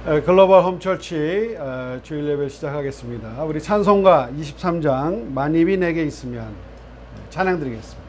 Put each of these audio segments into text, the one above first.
글로벌 홈처치 주일 예배 시작하겠습니다. 우리 찬송가 23장 만입이 내게 있으면 찬양 드리겠습니다.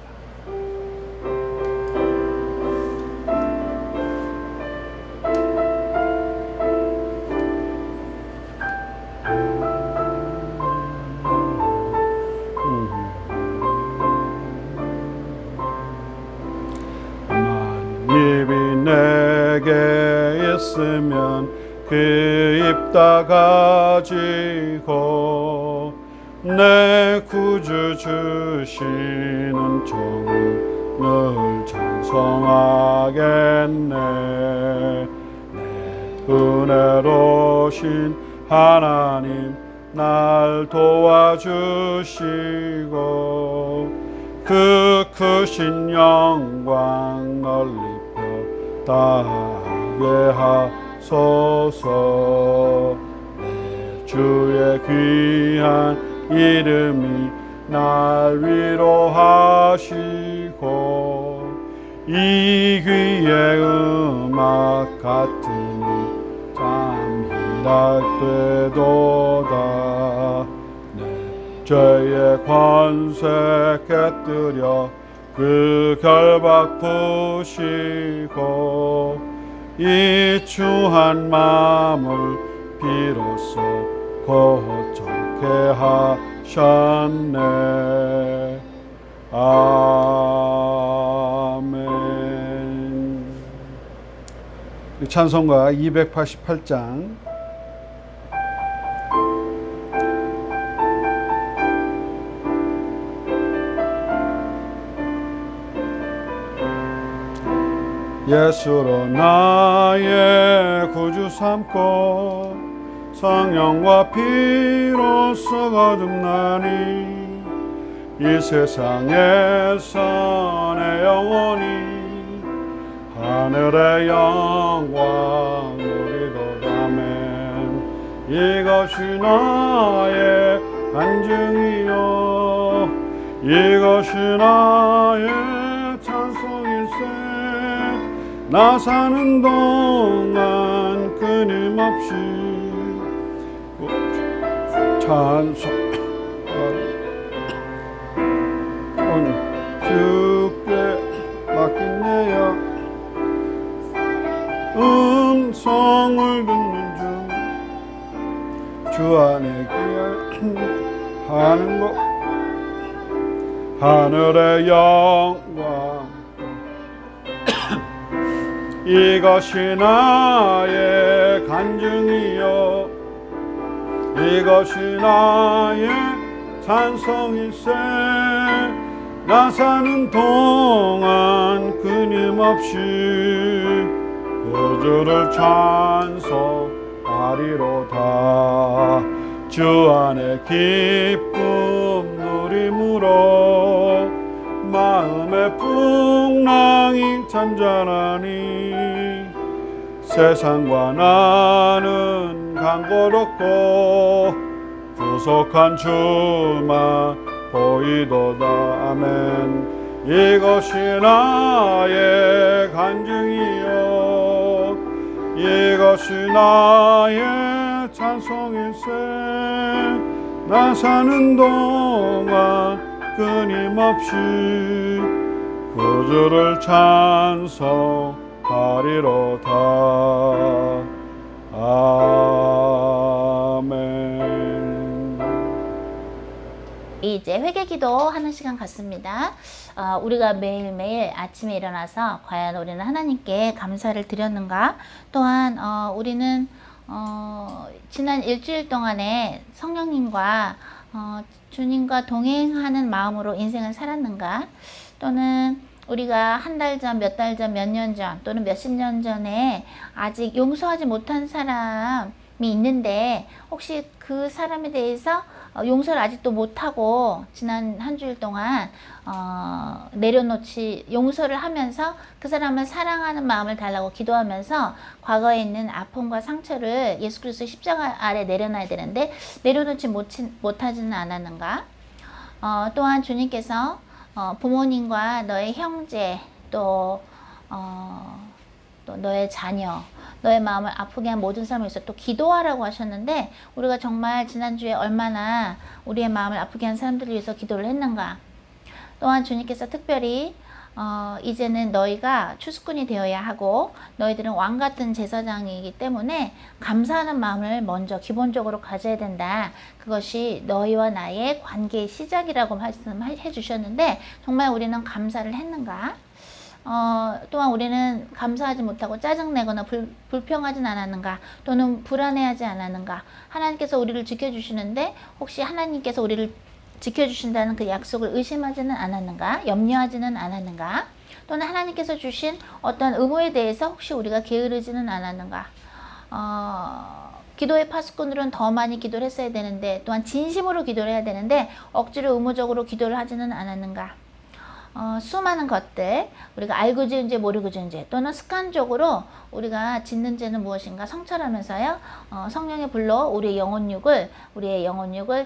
만입이 내게 있으면 그 입 다 가지고 내 구주 주시는 종을 늘 찬송하겠네. 내 은혜로신 하나님 날 도와주시고 그 크신 영광 널리 펴다하게 하소서. 내 주의 귀한 이름이 날 위로하시고 이 귀의 음악 같으니 참 희락되도다. 내 죄의 권세 깨뜨려 그 결박 푸시고 이 추한 마음을 비로소 고정케 하셨네. 아멘. 찬송가 288장 예수로 나의 구주 삼고 성령과 피로써 거듭나니 이 세상에서 내 영혼이 하늘의 영광 누리도다면 이것이 나의 간증이요 이것이 나의 찬송일세. 나 사는 동안 끊임없이 찬송하리 주께 맡기네요. 음성을 듣는 중 주 안에 기하는 것 하늘의 영광 이것이 나의 간증이요 이것이 나의 찬송일세. 나 사는 동안 끊임없이 구주를 찬송하리로다. 주 안에 기쁨 누림으로 마음의 풍랑이 잔잔하니 세상과 나는 간고롭고 부족한 주만 보이도다. 아멘. 이것이 나의 간증이요 이것이 나의 찬송일세. 나 사는 동안 끊임없이 구주를 찬송하리로다. 아멘. 이제 회개기도 하는 시간 같습니다. 우리가 매일매일 아침에 일어나서 과연 우리는 하나님께 감사를 드렸는가, 또한 우리는 지난 일주일 동안에 성령님과 주님과 동행하는 마음으로 인생을 살았는가, 또는 우리가 한 달 전, 몇 달 전, 몇 년 전, 또는 몇십 년 전에 아직 용서하지 못한 사람이 있는데 혹시 그 사람에 대해서 용서를 아직도 못하고 지난 한 주일 동안 내려놓지, 용서를 하면서 그 사람을 사랑하는 마음을 달라고 기도하면서 과거에 있는 아픔과 상처를 예수 그리스도의 십자가 아래 내려놔야 되는데 내려놓지 못하지는 않았는가. 또한 주님께서 부모님과 너의 형제, 또 너의 자녀, 너의 마음을 아프게 한 모든 사람을 위해서 또 기도하라고 하셨는데, 우리가 정말 지난주에 얼마나 우리의 마음을 아프게 한 사람들을 위해서 기도를 했는가. 또한 주님께서 특별히 이제는 너희가 추수꾼이 되어야 하고 너희들은 왕 같은 제사장이기 때문에 감사하는 마음을 먼저 기본적으로 가져야 된다. 그것이 너희와 나의 관계의 시작이라고 말씀해 주셨는데, 정말 우리는 감사를 했는가? 또한 우리는 감사하지 못하고 짜증내거나 불평하진 않았는가? 또는 불안해하지 않았는가? 하나님께서 우리를 지켜주시는데 혹시 하나님께서 우리를 지켜주신다는 그 약속을 의심하지는 않았는가? 염려하지는 않았는가? 또는 하나님께서 주신 어떤 의무에 대해서 혹시 우리가 게으르지는 않았는가? 기도의 파수꾼들은 더 많이 기도를 했어야 되는데, 또한 진심으로 기도를 해야 되는데 억지로 의무적으로 기도를 하지는 않았는가? 수많은 것들, 우리가 알고 지은 죄 모르고 지은 죄, 또는 습관적으로 우리가 짓는 죄는 무엇인가 성찰하면서요, 성령의 불로 우리의 영혼육을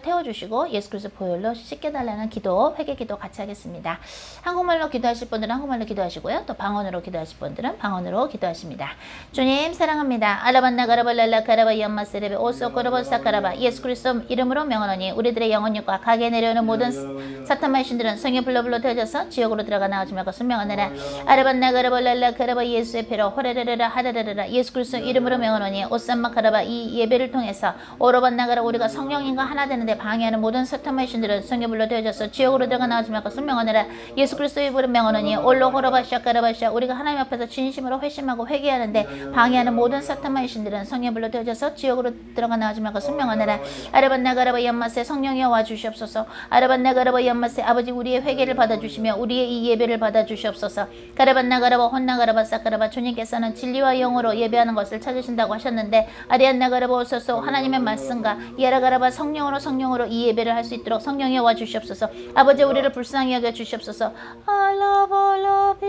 태워주시고 예수 그리스도 보혈로 씻겨달라는 기도, 회개 기도 같이 하겠습니다. 한국말로 기도하실 분들은 한국말로 기도하시고요, 또 방언으로 기도하실 분들은 방언으로 기도하십니다. 주님 사랑합니다. 아라반나가라발랄라카라바 연마세레베 오소코로보사카라바 예수 그리스도 이름으로 명하노니 우리들의 영혼육과 가게 내려오는 모든 사탄마의 신들은 성령 불로 태워져서 지옥으로 들어가 나오지 말고 순명하느라. 아라반나가라발랄라카라바 예수의 피로 호레레레라 하라라라 예수 그리스도 이름으로 명하노니 오산마카라바 이 예배를 통해서 오로반나가라 우리가 성령님과 하나 되는데 방해하는 모든 사탄마의 신들은 성령불로 되어져서 지옥으로 들어가 나오지 말고 순명하느라. 예수 그리스도 이름으로 명하노니 올로호로바샤카라바샤 우리가 하나님 앞에서 진심으로 회심하고 회개하는데 방해하는 모든 사탄마의 신들은 성령불로 되어져서 지옥으로 들어가 나오지 말고 순명하느라. 아라반나가라바 연마세 성령이여 와주시옵소서. 아라반나가라바 연마세 아버지 우리의 회개를 받아주시며 우리의 이 예배를 받아주시옵소서. 가라반나가라바 혼나가라바 사카라바 주님께서는 진리와 영으로 예배하는 것을 찾으신다고 하셨는데, 아리안나가라바 오소서 하나님의 말씀과 이아라가라바 성령으로 이 예배를 할 수 있도록 성령이 와 주시옵소서. 아버지 우리를 불쌍히 여겨 주시옵소서. 알라볼라비아타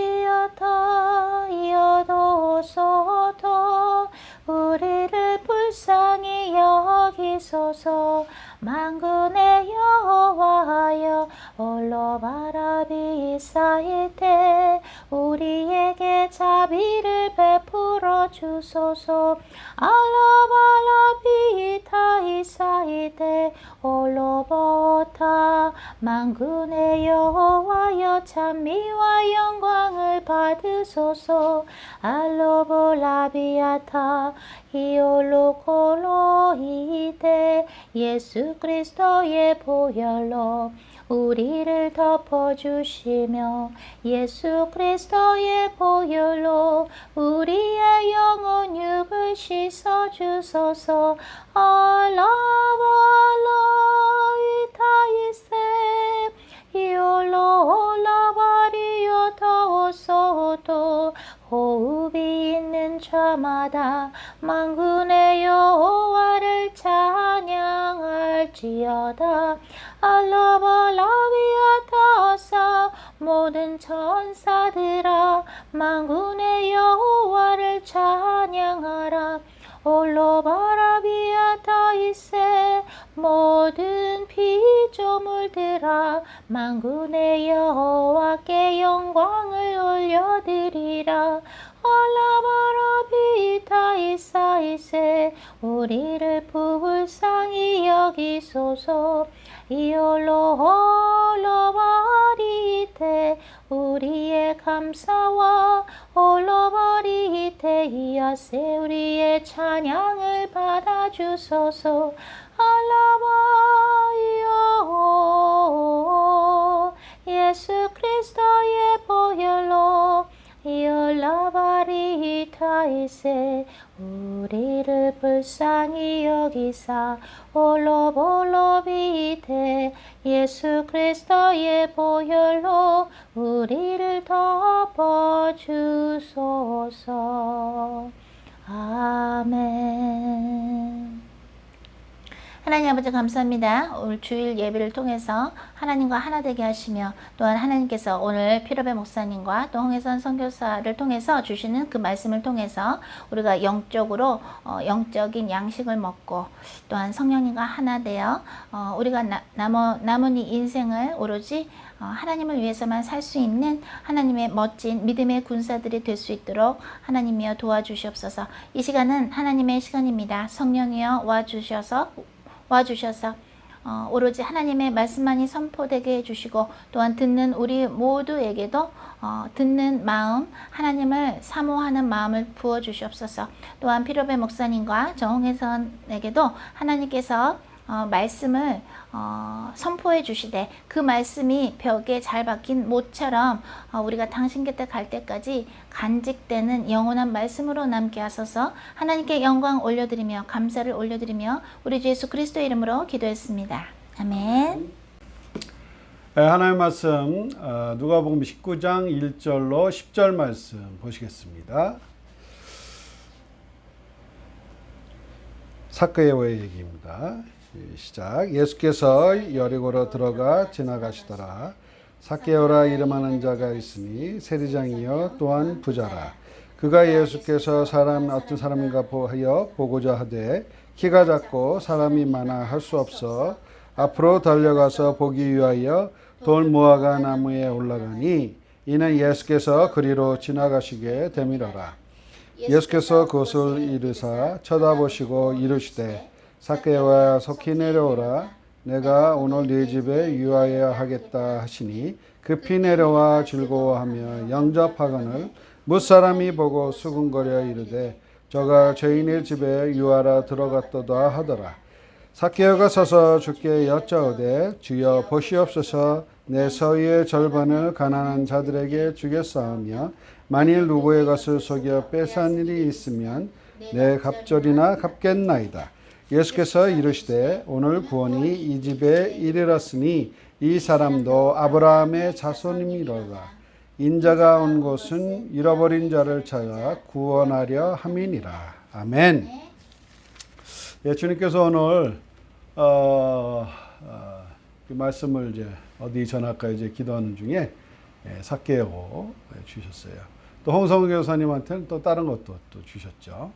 이어도소도 우리를 불쌍히 여기소서. 만군의 여호와여 홀로 바라비사일 때 우리에게 자비를 베풀어 주소서. 알라발라비타이사일 때 홀로 보타 만군의 여호와여 찬미와 영광을 받으소서. 알로볼라비아타 이올로콜로이데 예수 그리스도의 보혈로 우리를 덮어주시며 예수 그리스도의 보혈로 우리의 영혼 육을 씻어주소서. 알라발라이타이세 이올로올라바리오토소도 호흡이 있는 자마다 만군의 여호와를 찬양할지어다. 알라발라비아타사 모든 천사들아 만군의 여호와를 찬양하라. 올로바라비아타이세 모든 피조물들아 만군의 여호와께 영광을 올려드리라. 알라바라비타이사이세 우리를 불쌍히 여기소서. 이올로홀로바리테 우리의 감사와 올로바리테 이아세 우리의 찬양을 받아주소서. 알라바이오 예수 그리스도의 보혈로 이올라바리타이세 우리를 불쌍히 여기사 올로볼로비테 예수 그리스도의 보혈로 우리를 덮어주소서. 아멘. 하나님 아버지 감사합니다. 오늘 주일 예배를 통해서 하나님과 하나 되게 하시며 또한 하나님께서 오늘 피로배 목사님과 또 홍혜선 선교사를 통해서 주시는 그 말씀을 통해서 우리가 영적으로 영적인 양식을 먹고 또한 성령님과 하나 되어 우리가 남은 이 인생을 오로지 하나님을 위해서만 살 수 있는 하나님의 멋진 믿음의 군사들이 될 수 있도록 하나님이여 도와주시옵소서. 이 시간은 하나님의 시간입니다. 성령이여 와주셔서 오로지 하나님의 말씀만이 선포되게 해주시고 또한 듣는 우리 모두에게도 듣는 마음, 하나님을 사모하는 마음을 부어주시옵소서. 또한 피로배 목사님과 정홍혜선에게도 하나님께서 말씀을 선포해 주시되 그 말씀이 벽에 잘 박힌 못처럼 우리가 당신 곁에 갈 때까지 간직되는 영원한 말씀으로 남게 하소서. 하나님께 영광 올려드리며 감사를 올려드리며 우리 주 예수 그리스도의 이름으로 기도했습니다. 아멘. 하나님의 말씀 누가복음 19장 1절로 10절 말씀 보시겠습니다. 삭개오의 얘기입니다. 시작. 예수께서 여리고로 들어가 지나가시더라. 삭개오라 이름하는 자가 있으니 세리장이요 또한 부자라. 그가 예수께서 어떤 사람인가 하여 보고자 하되 키가 작고 사람이 많아 할 수 없어 앞으로 달려가서 보기 위하여 돌 무화과 나무에 올라가니 이는 예수께서 그리로 지나가시게 되밀어라. 예수께서 그것을 이르사 쳐다보시고 이르시되 삭개오야 속히 내려오라. 내가 오늘 네 집에 유하여야 하겠다 하시니 급히 내려와 즐거워하며 영접하거늘 무사람이 보고 수군거려 이르되 저가 죄인의 집에 유하러 들어갔도다 하더라. 삭개오가 서서 주께 여짜오되 주여 보시옵소서 내 서위의 절반을 가난한 자들에게 주겠사오며 만일 누구의 것을 속여 뺏은 일이 있으면 내 갑절이나 갚겠나이다. 예수께서 이르시되 오늘 구원이 이 집에 이르렀으니 이 사람도 아브라함의 자손이미로다. 인자가 온 곳은 잃어버린 자를 찾아 구원하려 함이니라. 아멘. 예, 주님께서 오늘 그 말씀을 이제 어디 전할까 이제 기도하는 중에 삭개오 주셨어요. 또 홍성우 교사님한테는 또 다른 것도 또 주셨죠.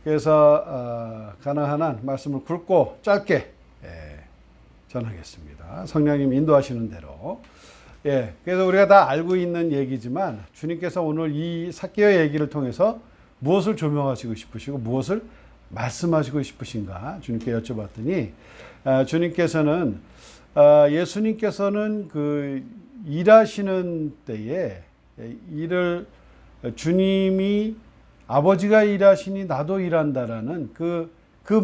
그래서 가능한 말씀을 굵고 짧게 전하겠습니다. 성령님 인도하시는 대로. 예, 그래서 우리가 다 알고 있는 얘기지만 주님께서 오늘 이 삭개오 얘기를 통해서 무엇을 조명하시고 싶으시고 무엇을 말씀하시고 싶으신가 주님께 여쭤봤더니 주님께서는 예수님께서는 그 일하시는 때에 일을 주님이 아버지가 일하시니 나도 일한다라는 그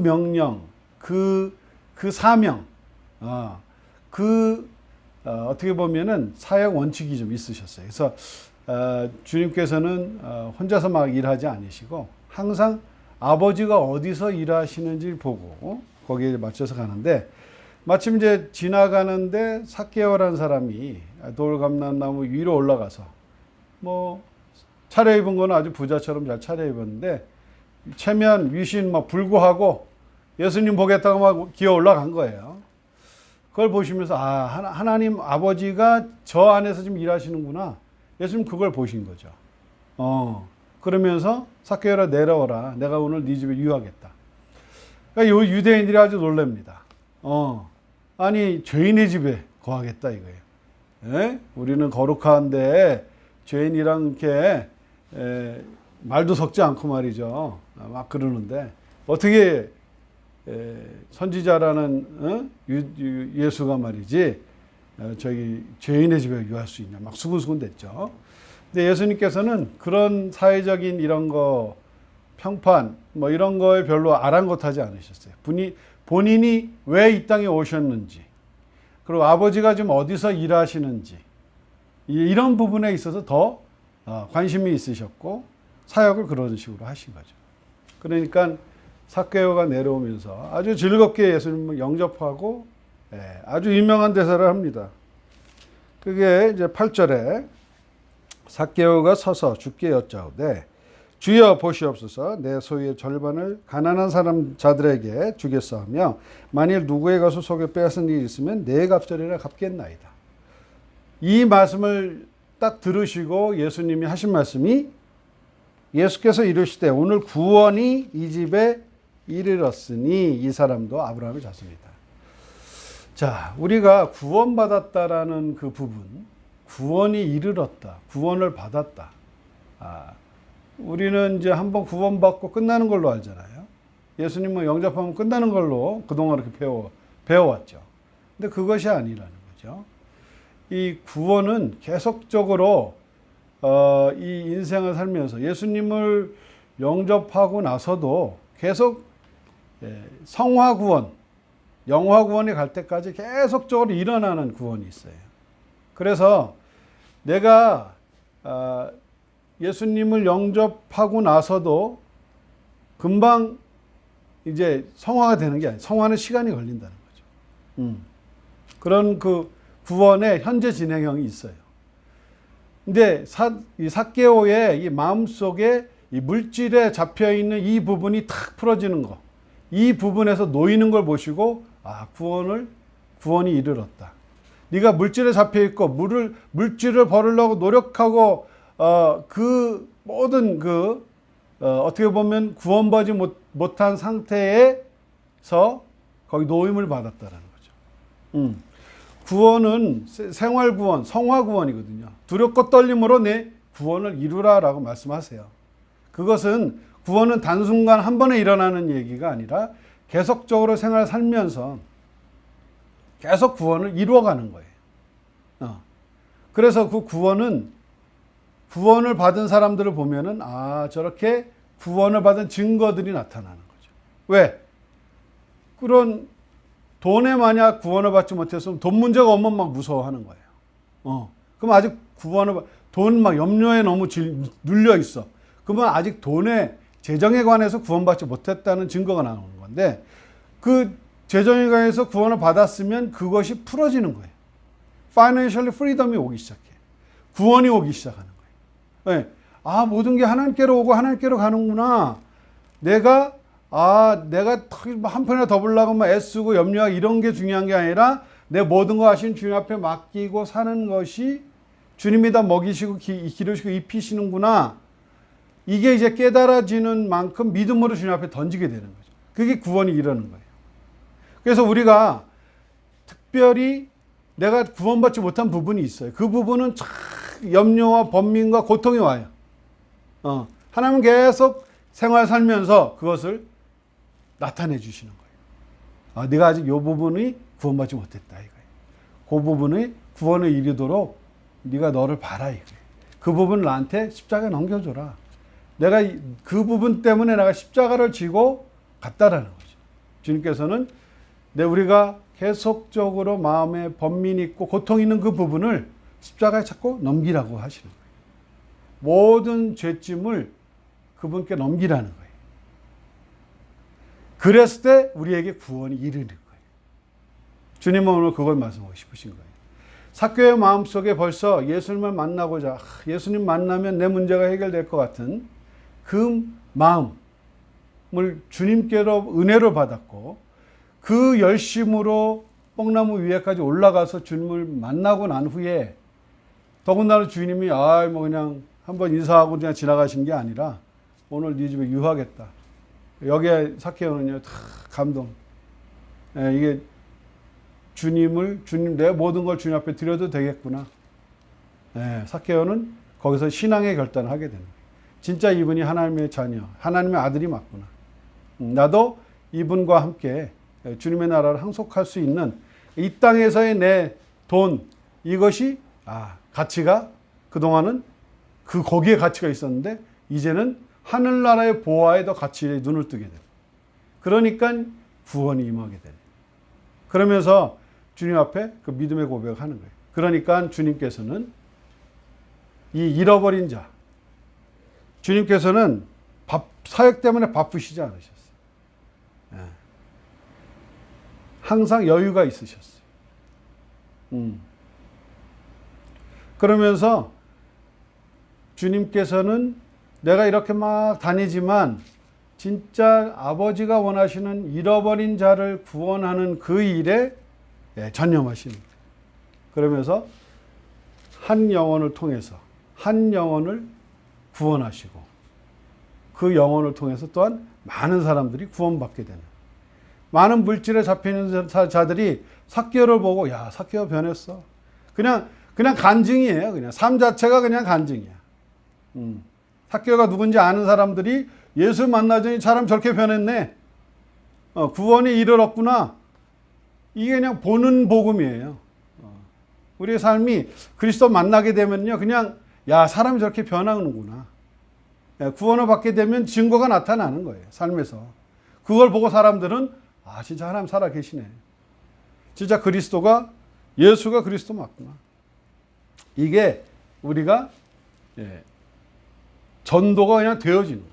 명령, 그 사명, 어떻게 보면은 사역 원칙이 좀 있으셨어요. 그래서 주님께서는 혼자서 막 일하지 않으시고 항상 아버지가 어디서 일하시는지 보고 거기에 맞춰서 가는데 마침 이제 지나가는데 삭개오라는 사람이 돌감람나무 위로 올라가서 뭐 차려입은 거는 아주 부자처럼 잘 차려입었는데 체면 위신 막 불구하고 예수님 보겠다고 막 기어 올라간 거예요. 그걸 보시면서 하나님 아버지가 저 안에서 지금 일하시는구나. 예수님 그걸 보신 거죠. 그러면서 삭개오라 내려오라. 내가 오늘 네 집에 유하겠다. 그러니까 이 유대인들이 아주 놀랍니다. 아니 죄인의 집에 거하겠다 이거예요. 예? 우리는 거룩한데 죄인이랑 이렇게 말도 섞지 않고 말이죠. 막 그러는데 어떻게 선지자라는 예수가 말이지 저기 죄인의 집에 유할 수 있냐 막 수군수군 됐죠. 근데 예수님께서는 그런 사회적인 이런 거 평판 뭐 이런 거에 별로 아랑곳하지 않으셨어요. 본인이 왜 이 땅에 오셨는지 그리고 아버지가 좀 어디서 일하시는지 이런 부분에 있어서 더 관심이 있으셨고 사역을 그런 식으로 하신 거죠. 그러니까 삭개오가 내려오면서 아주 즐겁게 예수님을 영접하고 아주 유명한 대사를 합니다. 그게 이제 8절에 삭개오가 서서 주께 여짜오되 주여 보시옵소서 내 소유의 절반을 가난한 사람 자들에게 주겠사오며 만일 누구의 것을 속여 빼앗은 일이 있으면 내 갑절이라 갚겠나이다. 이 말씀을 딱 들으시고 예수님이 하신 말씀이 예수께서 이르시되 오늘 구원이 이 집에 이르렀으니 이 사람도 아브라함의 자손이다. 자, 우리가 구원받았다라는 그 부분, 구원이 이르렀다, 구원을 받았다. 우리는 이제 한번 구원받고 끝나는 걸로 알잖아요. 예수님은 영접하면 끝나는 걸로 그동안 이렇게 배워왔죠. 근데 그것이 아니라는 거죠. 이 구원은 계속적으로 이 인생을 살면서 예수님을 영접하고 나서도 계속 성화 구원, 영화 구원이 갈 때까지 계속적으로 일어나는 구원이 있어요. 그래서 내가 예수님을 영접하고 나서도 금방 이제 성화가 되는 게 아니에요. 성화는 시간이 걸린다는 거죠. 그런 그 구원의 현재 진행형이 있어요. 근데 이 삭개오의 이 마음속에 이 물질에 잡혀있는 이 부분이 탁 풀어지는 거, 이 부분에서 놓이는 걸 보시고 구원이 이르렀다. 네가 물질에 잡혀있고 물질을 벌으려고 노력하고 그 모든 어떻게 보면 구원받지 못한 상태에서 거기 노임을 받았다라는 거죠. 구원은 생활 구원, 성화 구원이거든요. 두렵고 떨림으로 내 구원을 이루라라고 말씀하세요. 그것은 구원은 단순간 한 번에 일어나는 얘기가 아니라 계속적으로 생활 살면서 계속 구원을 이루어가는 거예요. 그래서 그 구원을 받은 사람들을 보면은 저렇게 구원을 받은 증거들이 나타나는 거죠. 왜? 그런 돈에 만약 구원을 받지 못했으면 돈 문제가 오면 막 무서워하는 거예요. 그럼 아직 돈 막 염려에 너무 눌려 있어. 그러면 아직 돈의 재정에 관해서 구원받지 못했다는 증거가 나오는 건데 그 재정에 관해서 구원을 받았으면 그것이 풀어지는 거예요. Financially freedom이 오기 시작해. 구원이 오기 시작하는 거예요. 네. 모든 게 하나님께로 오고 하나님께로 가는구나. 내가 한 편에 더 보려고 막 애쓰고 염려하고 이런 게 중요한 게 아니라 내 모든 거 하신 주님 앞에 맡기고 사는 것이 주님이 다 먹이시고 기르시고 입히시는구나. 이게 이제 깨달아지는 만큼 믿음으로 주님 앞에 던지게 되는 거죠. 그게 구원이 이러는 거예요. 그래서 우리가 특별히 내가 구원받지 못한 부분이 있어요. 그 부분은 참 염려와 번민과 고통이 와요. 하나님은 계속 생활 살면서 그것을 나타내 주시는 거예요. 네가 아직 이 부분이 구원받지 못했다 이거예요. 그 부분이 구원을 이루도록 네가 너를 봐라 이거예요. 그 부분을 나한테 십자가에 넘겨줘라. 내가 그 부분 때문에 내가 십자가를 지고 갔다라는 거죠. 주님께서는 우리가 계속적으로 마음에 번민이 있고 고통 있는 그 부분을 십자가에 자꾸 넘기라고 하시는 거예요. 모든 죄짐을 그분께 넘기라는 거예요. 그랬을 때 우리에게 구원이 이르는 거예요. 주님은 오늘 그걸 말씀하고 싶으신 거예요. 삭개오의 마음속에 벌써 예수님을 만나고자 예수님 만나면 내 문제가 해결될 것 같은 그 마음을 주님께로 은혜를 받았고 그 열심으로 뽕나무 위에까지 올라가서 주님을 만나고 난 후에 더군다나 주님이 그냥 한번 인사하고 그냥 지나가신 게 아니라 오늘 네 집에 유하겠다. 여기에 삭개오는요, 감동. 이게 주님 내 모든 걸 주님 앞에 드려도 되겠구나. 삭개오는 거기서 신앙의 결단을 하게 되는 거예요. 진짜 이분이 하나님의 자녀, 하나님의 아들이 맞구나. 나도 이분과 함께 주님의 나라를 항속할 수 있는 이 땅에서의 내 돈, 이것이 가치가 그동안은 거기에 가치가 있었는데 이제는 하늘나라의 보화에 더 가치에 눈을 뜨게 돼요. 그러니까 구원이 임하게 돼요. 그러면서 주님 앞에 그 믿음의 고백을 하는 거예요. 그러니까 주님께서는 이 잃어버린 자, 주님께서는 사역 때문에 바쁘시지 않으셨어요. 항상 여유가 있으셨어요. 그러면서 주님께서는 내가 이렇게 막 다니지만 진짜 아버지가 원하시는 잃어버린 자를 구원하는 그 일에 전념하시는 거예요. 그러면서 한 영혼을 통해서 한 영혼을 구원하시고 그 영혼을 통해서 또한 많은 사람들이 구원받게 되는, 많은 물질에 잡히는 자들이 삭개오를 보고 야, 삭개오 변했어. 그냥 간증이에요. 그냥 삶 자체가 그냥 간증이야. 삭개오가 누군지 아는 사람들이 예수 만나더니 사람 저렇게 변했네. 구원이 이르렀구나. 이게 그냥 보는 복음이에요. 우리의 삶이 그리스도 만나게 되면요, 그냥 야, 사람이 저렇게 변하는구나. 구원을 받게 되면 증거가 나타나는 거예요, 삶에서. 그걸 보고 사람들은 아, 진짜 하나님 살아 계시네. 진짜 예수가 그리스도 맞구나. 이게 우리가 전도가 그냥 되어지는 거예요.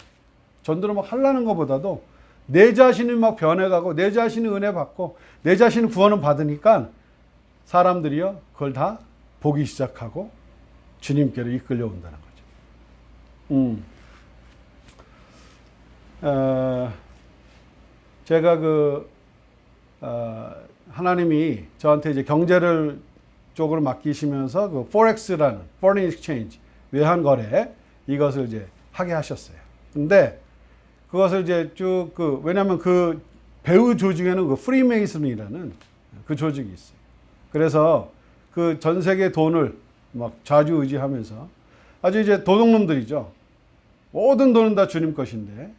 전도를 막 하려는 것보다도 내 자신이 막 변해가고 내 자신이 은혜 받고 내 자신이 구원을 받으니까 사람들이요, 그걸 다 보기 시작하고 주님께로 이끌려 온다는 거죠. 제가 하나님이 저한테 이제 경제를 쪽으로 맡기시면서 그 Forex라는 Foreign Exchange, 외환 거래, 이것을 이제 하게 하셨어요. 근데 그것을 이제 쭉 왜냐하면 그 배후 조직에는 그 프리메이슨이라는 그 조직이 있어요. 그래서 그 전 세계 돈을 막 좌지우지하면서 아주 이제 도둑놈들이죠. 모든 돈은 다 주님 것인데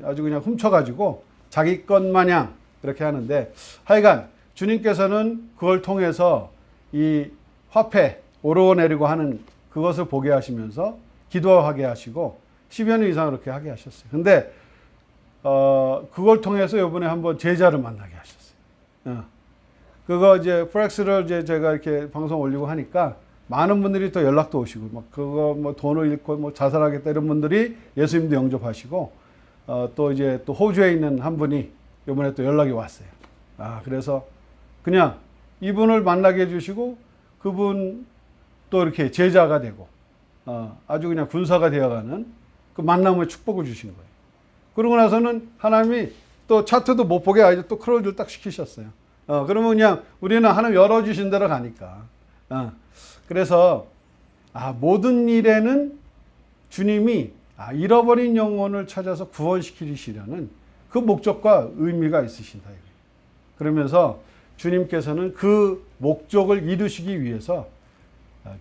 아주 그냥 훔쳐가지고 자기 것 마냥 그렇게 하는데, 하여간 주님께서는 그걸 통해서 이 화폐 오르고내리고 하는 그것을 보게 하시면서 기도하게 하시고 10여 년 이상 그렇게 하게 하셨어요. 근데 그걸 통해서 이번에 한번 제자를 만나게 하셨어요. 그거 이제 포렉스를 이제 제가 이렇게 방송 올리고 하니까 많은 분들이 또 연락도 오시고, 막 그거 뭐 돈을 잃고 뭐 자살하겠다 이런 분들이 예수님도 영접하시고, 또 이제 또 호주에 있는 한 분이 이번에 또 연락이 왔어요. 그래서 그냥 이분을 만나게 해주시고 그분 또 이렇게 제자가 되고 아주 그냥 군사가 되어가는 그 만남의 축복을 주신 거예요. 그러고 나서는 하나님이 또 차트도 못 보게 아주 또 크로즈를 딱 시키셨어요. 그러면 그냥 우리는 하나님 열어주신 대로 가니까. 그래서 모든 일에는 주님이 잃어버린 영혼을 찾아서 구원시키시려는 그 목적과 의미가 있으신다. 그러면서 주님께서는 그 목적을 이루시기 위해서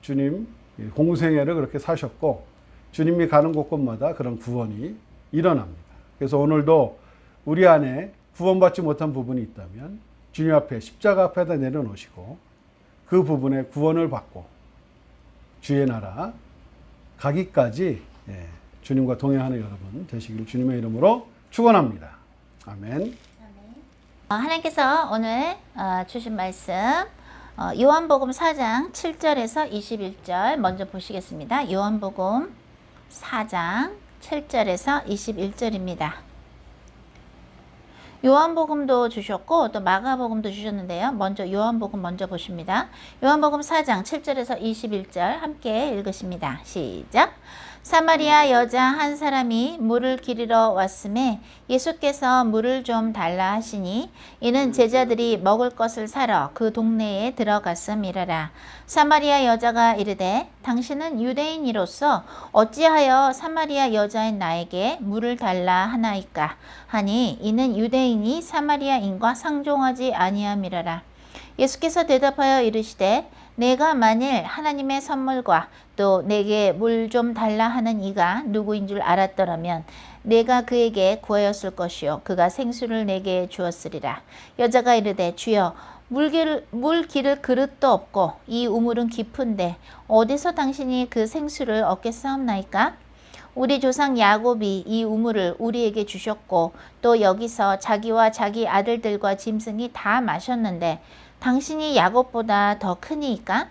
주님 공생애를 그렇게 사셨고, 주님이 가는 곳곳마다 그런 구원이 일어납니다. 그래서 오늘도 우리 안에 구원받지 못한 부분이 있다면 주님 앞에 십자가 앞에다 내려놓으시고 그 부분에 구원을 받고 주의 나라 가기까지 주님과 동행하는 여러분 되시기를 주님의 이름으로 축원합니다. 아멘. 하나님께서 오늘 주신 말씀 요한복음 4장 7절에서 21절 먼저 보시겠습니다. 요한복음 4장 7절에서 21절입니다. 요한복음도 주셨고 또 마가복음도 주셨는데요. 먼저 요한복음 먼저 보십니다. 요한복음 4장 7절에서 21절 함께 읽으십니다. 시작. 사마리아 여자 한 사람이 물을 기르러 왔음에 예수께서 물을 좀 달라 하시니 이는 제자들이 먹을 것을 사러 그 동네에 들어갔음이라라. 사마리아 여자가 이르되 당신은 유대인이로서 어찌하여 사마리아 여자인 나에게 물을 달라 하나이까 하니 이는 유대인이 사마리아인과 상종하지 아니함이라라. 예수께서 대답하여 이르시되 내가 만일 하나님의 선물과 또 내게 물 좀 달라 하는 이가 누구인 줄 알았더라면 내가 그에게 구하였을 것이요 그가 생수를 내게 주었으리라. 여자가 이르되 주여 물 기를 그릇도 없고 이 우물은 깊은데 어디서 당신이 그 생수를 얻겠사옵나이까? 우리 조상 야곱이 이 우물을 우리에게 주셨고 또 여기서 자기와 자기 아들들과 짐승이 다 마셨는데 당신이 야곱보다 더 크니이까?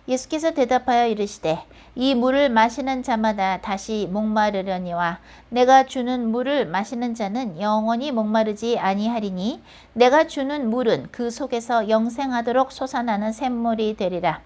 예수께서 대답하여 이르시되 이 물을 마시는 자마다 다시 목마르려니와 내가 주는 물을 마시는 자는 영원히 목마르지 아니하리니 내가 주는 물은 그 속에서 영생하도록 솟아나는 샘물이 되리라.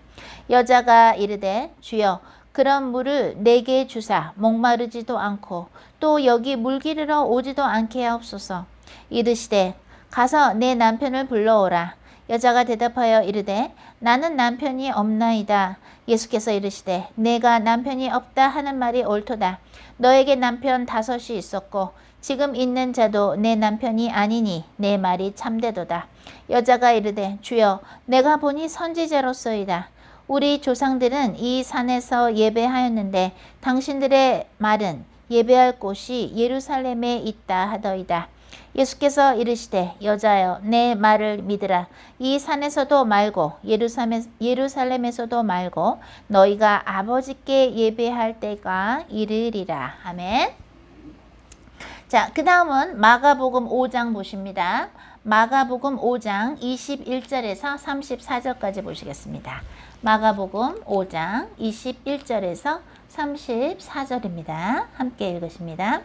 여자가 이르되 주여 그런 물을 내게 주사 목마르지도 않고 또 여기 물 기르러 오지도 않게 하옵소서. 이르시되 가서 내 남편을 불러오라. 여자가 대답하여 이르되 나는 남편이 없나이다. 예수께서 이르시되 내가 남편이 없다 하는 말이 옳도다. 너에게 남편 5이 있었고 지금 있는 자도 내 남편이 아니니 내 말이 참되도다. 여자가 이르되 주여 내가 보니 선지자로소이다. 우리 조상들은 이 산에서 예배하였는데 당신들의 말은 예배할 곳이 예루살렘에 있다 하더이다. 예수께서 이르시되 여자여 내 말을 믿으라. 이 산에서도 말고 예루살렘에서도 말고 너희가 아버지께 예배할 때가 이르리라. 아멘. 자, 그 다음은 마가복음 5장 보십니다. 마가복음 5장 21절에서 34절까지 보시겠습니다. 마가복음 5장 21절에서 34절입니다. 함께 읽으십니다.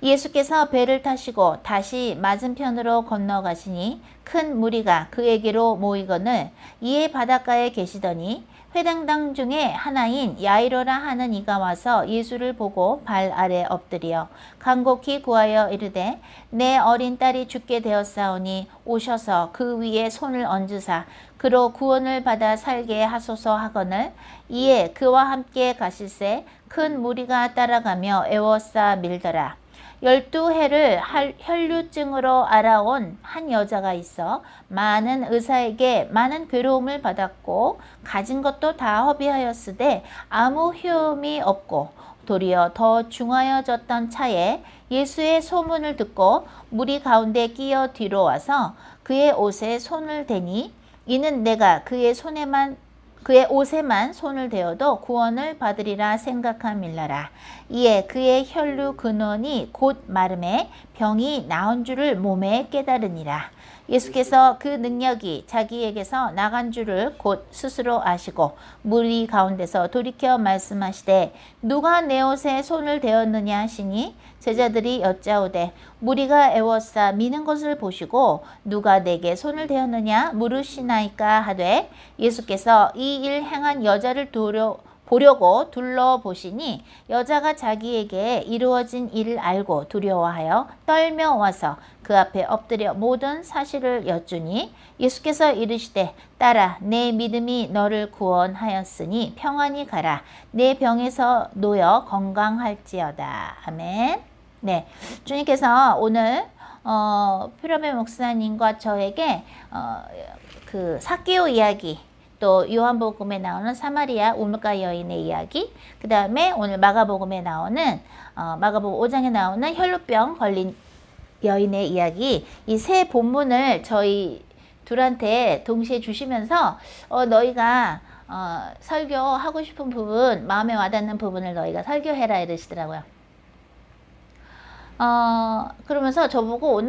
예수께서 배를 타시고 다시 맞은편으로 건너가시니 큰 무리가 그에게로 모이거늘 이에 바닷가에 계시더니 회당당 중에 하나인 야이로라 하는 이가 와서 예수를 보고 발 아래 엎드려 간곡히 구하여 이르되 내 어린 딸이 죽게 되었사오니 오셔서 그 위에 손을 얹으사 그로 구원을 받아 살게 하소서 하거늘 이에 그와 함께 가실새 큰 무리가 따라가며 애워싸 밀더라. 12해를 혈류증으로 알아온 한 여자가 있어 많은 의사에게 많은 괴로움을 받았고 가진 것도 다 허비하였으되 아무 효험이 없고 도리어 더 중하여졌던 차에 예수의 소문을 듣고 무리 가운데 끼어 뒤로 와서 그의 옷에 손을 대니 이는 내가 그의 옷에만 손을 대어도 구원을 받으리라 생각함일라라. 이에 그의 혈류 근원이 곧 마름에 병이 나은 줄을 몸에 깨달으니라. 예수께서 그 능력이 자기에게서 나간 줄을 곧 스스로 아시고 무리 가운데서 돌이켜 말씀하시되 누가 내 옷에 손을 대었느냐 하시니 제자들이 여짜오되 무리가 애워싸 미는 것을 보시고 누가 내게 손을 대었느냐 물으시나이까 하되 예수께서 이 일 행한 여자를 보려고 둘러보시니 여자가 자기에게 이루어진 일을 알고 두려워하여 떨며 와서 그 앞에 엎드려 모든 사실을 여쭈니 예수께서 이르시되 딸아 내 믿음이 너를 구원하였으니 평안히 가라. 내 병에서 놓여 건강할지어다. 아멘. 네, 주님께서 오늘 피라베 목사님과 저에게 그 삭개오 이야기 또 요한복음에 나오는 사마리아 우물가 여인의 이야기, 그 다음에 오늘 마가복음에 나오는 마가복음 5장에 나오는 혈루병 걸린 여인의 이야기, 이 세 본문을 저희 둘한테 동시에 주시면서 너희가 설교하고 싶은 부분, 마음에 와닿는 부분을 너희가 설교해라 이러시더라고요. 그러면서 저보고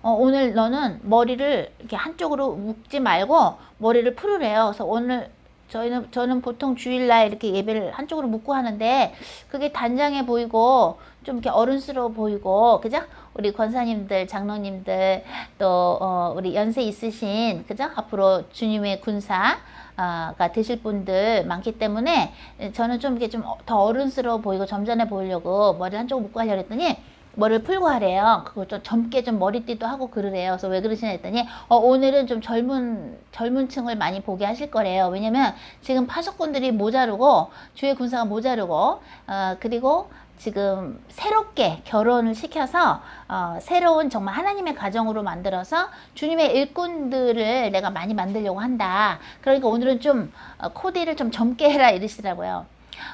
오늘 너는 머리를 이렇게 한쪽으로 묶지 말고 머리를 풀으래요. 그래서 오늘 저는 보통 주일날 이렇게 예배를 한쪽으로 묶고 하는데 그게 단장해 보이고 좀 이렇게 어른스러워 보이고, 그죠? 우리 권사님들, 장로님들, 또 우리 연세 있으신, 그죠? 앞으로 주님의 군사가 되실 분들 많기 때문에 저는 좀 이렇게 좀 더 어른스러워 보이고 점잖해 보이려고 머리를 한쪽으로 묶고 하려고 했더니 머리를 풀고 하래요. 그거 좀 젊게 좀 머리띠도 하고 그러래요. 그래서 왜 그러시나 했더니 오늘은 좀 젊은 층을 많이 보게 하실 거래요. 왜냐면 지금 파수꾼들이 모자르고 주의 군사가 모자르고 그리고 지금 새롭게 결혼을 시켜서 새로운 정말 하나님의 가정으로 만들어서 주님의 일꾼들을 내가 많이 만들려고 한다. 그러니까 오늘은 좀 코디를 좀 젊게 해라 이러시더라고요.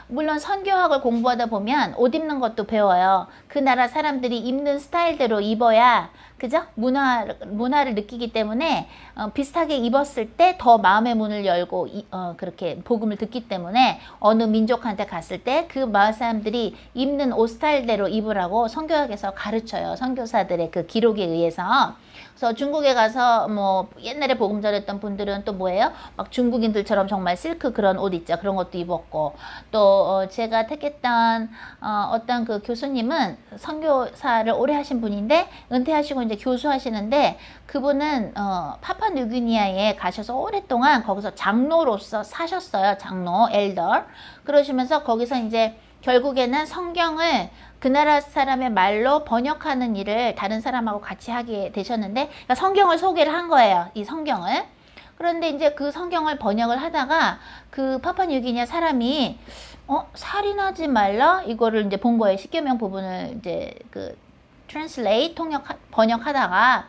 물론 선교학을 공부하다 보면 옷 입는 것도 배워요. 그 나라 사람들이 입는 스타일대로 입어야, 그죠? 문화를 느끼기 때문에 비슷하게 입었을 때 더 마음의 문을 열고 그렇게 복음을 듣기 때문에 어느 민족한테 갔을 때 그 마을 사람들이 입는 옷 스타일대로 입으라고 선교학에서 가르쳐요. 선교사들의 그 기록에 의해서. 그래서 중국에 가서 뭐 옛날에 복음 전했던 분들은 또 뭐예요? 막 중국인들처럼 정말 실크 그런 옷 있죠. 그런 것도 입었고, 또 제가 택했던 어떤 그 교수님은 선교사를 오래 하신 분인데 은퇴하시고 이제 교수하시는데 그분은 파푸아뉴기니아에 가셔서 오랫동안 거기서 장로로서 사셨어요. 장로, 엘더. 그러시면서 거기서 이제 결국에는 성경을 그 나라 사람의 말로 번역하는 일을 다른 사람하고 같이 하게 되셨는데, 그러니까 성경을 소개를 한 거예요. 이 성경을. 그런데 이제 그 성경을 번역을 하다가 그 파푸아뉴기니아 사람이 살인하지 말라 이거를 이제 본 거예요. 십계명 부분을 이제 그 translate 번역하다가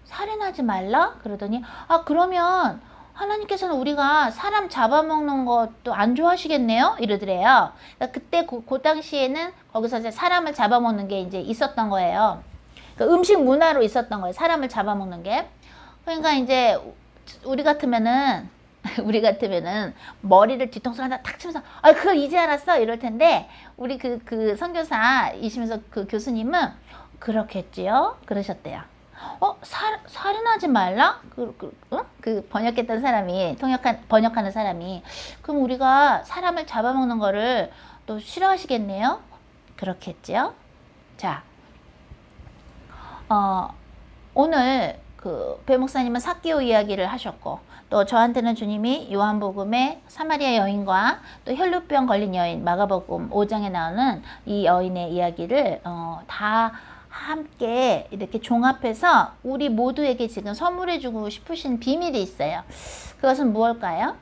살인하지 말라 그러더니 그러면 하나님께서는 우리가 사람 잡아먹는 것도 안 좋아하시겠네요 이러더래요. 그러니까 그때 그 당시에는 거기서 이제 사람을 잡아먹는 게 이제 있었던 거예요. 그러니까 음식 문화로 있었던 거예요. 사람을 잡아먹는 게. 그러니까 이제 우리 같으면은 머리를 뒤통수 하나 탁 치면서 그걸 이제 알았어 이럴 텐데, 우리 그 선교사이시면서 그 교수님은 그렇겠지요 그러셨대요. 살인하지 말라? 그 번역했던 사람이, 번역하는 사람이, 그럼 우리가 사람을 잡아먹는 거를 또 싫어하시겠네요? 그렇겠지요? 자, 오늘 그 배 목사님은 삭개오 이야기를 하셨고, 또 저한테는 주님이 요한복음의 사마리아 여인과 또 혈루병 걸린 여인, 마가복음 5장에 나오는 이 여인의 이야기를 다 함께 이렇게 종합해서 우리 모두에게 지금 선물해 주고 싶으신 비밀이 있어요. 그것은 무엇일까요?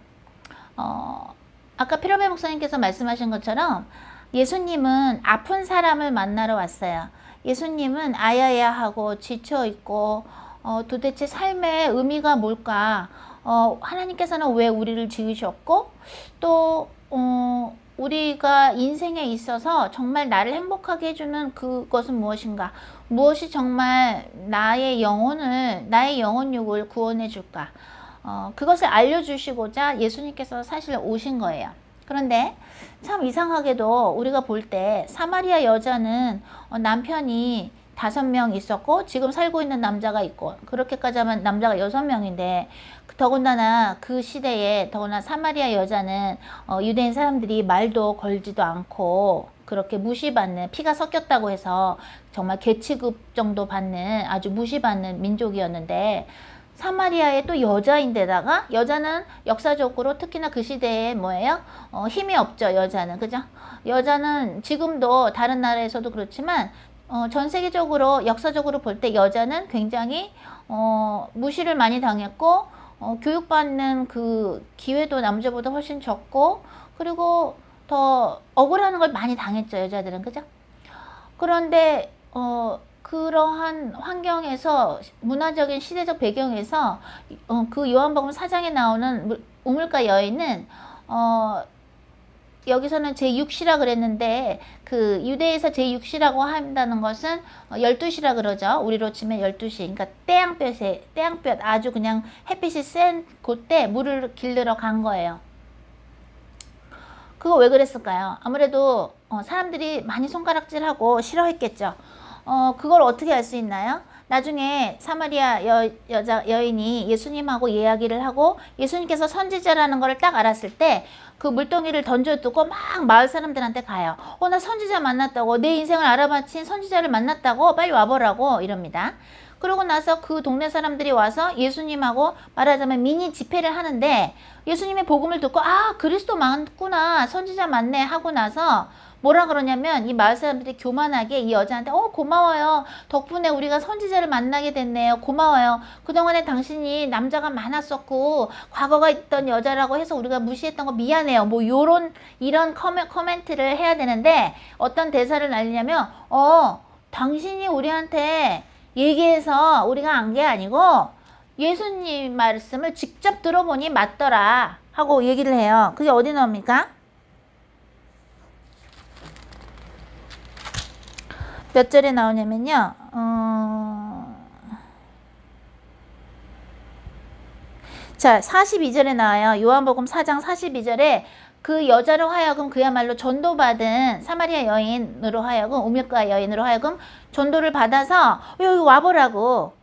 아까 피러베 목사님께서 말씀하신 것처럼 예수님은 아픈 사람을 만나러 왔어요. 예수님은 아야야하고 지쳐있고 도대체 삶의 의미가 뭘까? 하나님께서는 왜 우리를 지으셨고, 또 우리가 인생에 있어서 정말 나를 행복하게 해주는 그것은 무엇인가? 무엇이 정말 나의 영혼육을 구원해 줄까? 그것을 알려주시고자 예수님께서 사실 오신 거예요. 그런데 참 이상하게도 우리가 볼 때 사마리아 여자는 남편이 5명 있었고 지금 살고 있는 남자가 있고, 그렇게까지 하면 남자가 6명인데, 더군다나 그 시대에 더구나 사마리아 여자는 유대인 사람들이 말도 걸지도 않고 그렇게 무시받는, 피가 섞였다고 해서 정말 계치급 정도 받는 아주 무시받는 민족이었는데, 사마리아의 또 여자인데다가, 여자는 역사적으로 특히나 그 시대에 뭐예요? 힘이 없죠, 여자는. 그죠? 여자는 지금도 다른 나라에서도 그렇지만 전 세계적으로 역사적으로 볼 때 여자는 굉장히 무시를 많이 당했고, 교육받는 그 기회도 남자보다 훨씬 적고, 그리고 더 억울하는 걸 많이 당했죠, 여자들은. 그죠? 그런데 그러한 환경에서, 문화적인 시대적 배경에서 그 요한복음 4장에 나오는 우물가 여인은 여기서는 제6시라 그랬는데, 그 유대에서 제6시라고 한다는 것은 12시라 그러죠. 우리로 치면 12시. 그러니까 태양볕 아주 그냥 햇빛이 센 그때 물을 길르러 간 거예요. 그거 왜 그랬을까요? 아무래도 사람들이 많이 손가락질하고 싫어했겠죠. 그걸 어떻게 알 수 있나요? 나중에 사마리아 여인이 예수님하고 이야기를 하고 예수님께서 선지자라는 걸 딱 알았을 때 그 물동이를 던져두고 막 마을 사람들한테 가요. 나 선지자 만났다고, 내 인생을 알아바친 선지자를 만났다고, 빨리 와보라고 이럽니다. 그러고 나서 그 동네 사람들이 와서 예수님하고 말하자면 미니 집회를 하는데, 예수님의 복음을 듣고 그리스도 맞구나, 선지자 맞네 하고 나서 뭐라 그러냐면, 이 마을 사람들이 교만하게 이 여자한테 고마워요, 덕분에 우리가 선지자를 만나게 됐네요, 고마워요, 그동안에 당신이 남자가 많았었고 과거가 있던 여자라고 해서 우리가 무시했던 거 미안해요, 뭐 이런 코멘트를 해야 되는데, 어떤 대사를 날리냐면 당신이 우리한테 얘기해서 우리가 안 게 아니고 예수님 말씀을 직접 들어보니 맞더라 하고 얘기를 해요. 그게 어디 나옵니까? 몇 절에 나오냐면요. 자, 42절에 나와요. 요한복음 4장 42절에 그 여자로 하여금 그야말로 전도받은 사마리아 여인으로 하여금, 우물가 여인으로 하여금 전도를 받아서 여기 와보라고,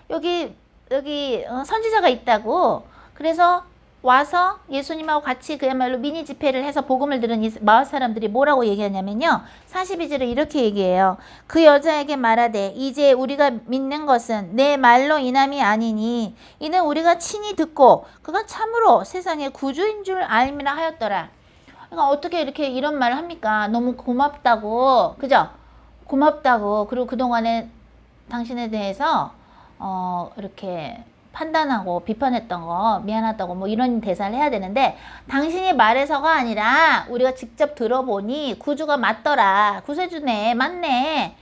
여기 선지자가 있다고, 그래서 와서 예수님하고 같이 그야말로 미니 집회를 해서 복음을 들은 이 마을 사람들이 뭐라고 얘기하냐면요. 42절에 이렇게 얘기해요. 그 여자에게 말하되 이제 우리가 믿는 것은 내 말로 인함이 아니니 이는 우리가 친히 듣고 그가 참으로 세상의 구주인 줄 알미라 하였더라. 그러니까 어떻게 이렇게 이런 말을 합니까? 너무 고맙다고, 그죠? 고맙다고. 그리고 그동안에 당신에 대해서 이렇게 판단하고 비판했던 거 미안하다고 뭐 이런 대사를 해야 되는데, 당신이 말해서가 아니라 우리가 직접 들어보니 구주가 맞더라. 구세주네, 맞네.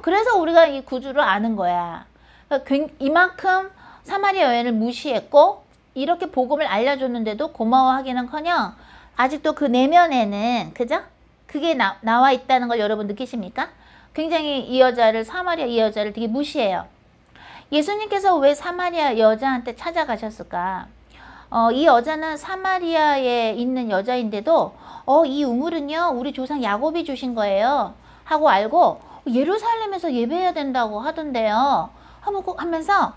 그래서 우리가 이 구주를 아는 거야. 그러니까 이만큼 사마리아 여인을 무시했고 이렇게 복음을 알려줬는데도 고마워하기는커녕 아직도 그 내면에는, 그죠? 그게 나와 있다는 걸 여러분 느끼십니까? 굉장히 이 여자를, 사마리아 이 여자를 되게 무시해요. 예수님께서 왜 사마리아 여자한테 찾아가셨을까? 이 여자는 사마리아에 있는 여자인데도 이 우물은요 우리 조상 야곱이 주신 거예요 하고 알고 예루살렘에서 예배해야 된다고 하던데요 하면서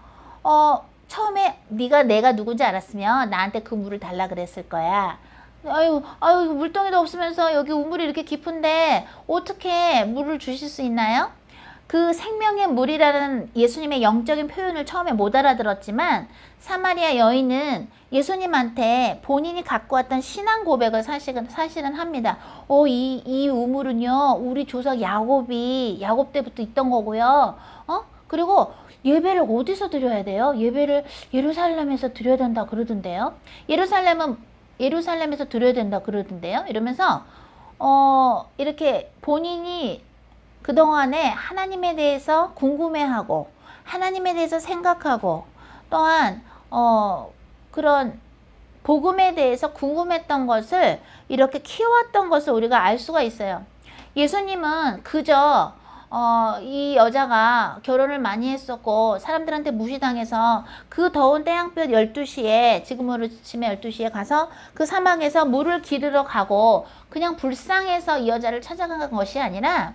처음에 네가 내가 누군지 알았으면 나한테 그 물을 달라 그랬을 거야. 아유 물동이도 없으면서 여기 우물이 이렇게 깊은데 어떻게 물을 주실 수 있나요? 그 생명의 물이라는 예수님의 영적인 표현을 처음에 못 알아들었지만 사마리아 여인은 예수님한테 본인이 갖고 왔던 신앙 고백을 사실은 합니다. 이 우물은요 우리 조상 야곱 때부터 있던 거고요. 그리고 예배를 어디서 드려야 돼요? 예배를 예루살렘에서 드려야 된다 그러던데요. 예루살렘에서 드려야 된다 그러던데요. 이러면서 이렇게 본인이 그동안에 하나님에 대해서 궁금해하고 하나님에 대해서 생각하고 또한 그런 복음에 대해서 궁금했던 것을 이렇게 키워왔던 것을 우리가 알 수가 있어요. 예수님은 그저 이 여자가 결혼을 많이 했었고 사람들한테 무시당해서 그 더운 태양볕 12시에, 지금으로 치면 12시에 가서 그 사막에서 물을 기르러 가고 그냥 불쌍해서 이 여자를 찾아간 것이 아니라,